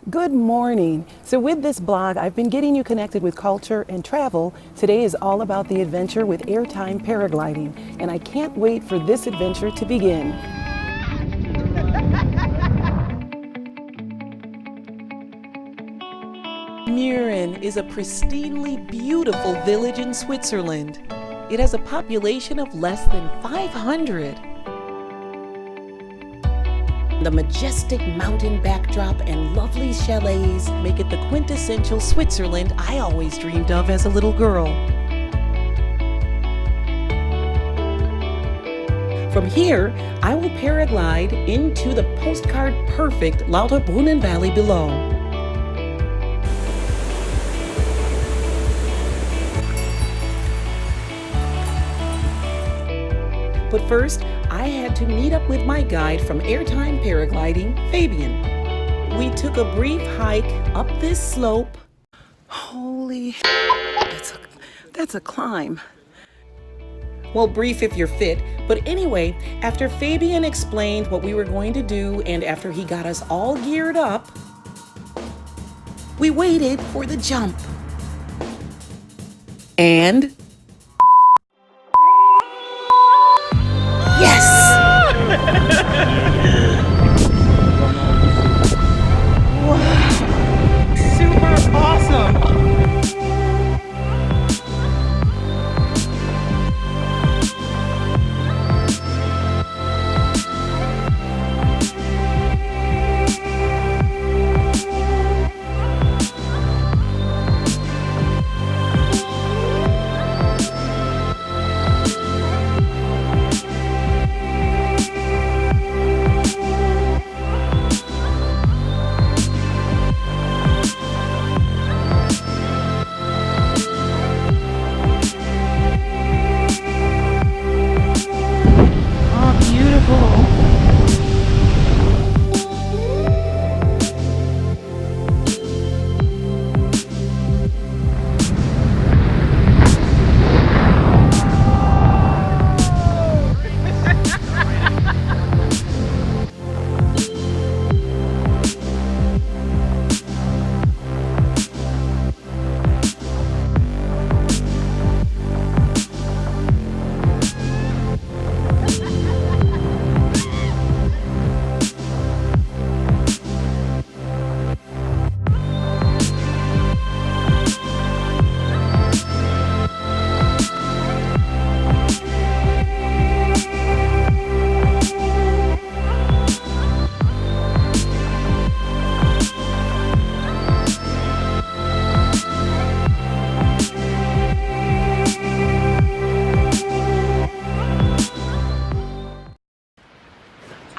Good morning. So with this blog, I've been getting you connected with culture and travel. Today is all about the adventure with Airtime Paragliding, and I can't wait for this adventure to begin. Mürren is a pristinely beautiful village in Switzerland. It has a population of less than 500. The majestic mountain backdrop and lovely chalets make it the quintessential Switzerland I always dreamed of as a little girl. From here, I will paraglide into the postcard-perfect Lauterbrunnen Valley below. But first, I had to meet up with my guide from Airtime Paragliding, Fabian. We took a brief hike up this slope. Holy, that's a climb. Well, brief if you're fit, but anyway, after Fabian explained what we were going to do and after he got us all geared up, we waited for the jump. And yes! Wow. Super awesome!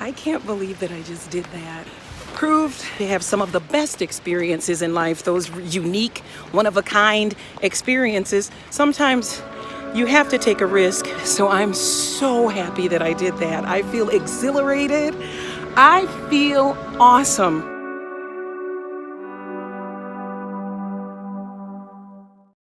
I can't believe that I just did that. Proved to have some of the best experiences in life, those unique, one-of-a-kind experiences. Sometimes you have to take a risk, so I'm so happy that I did that. I feel exhilarated. I feel awesome.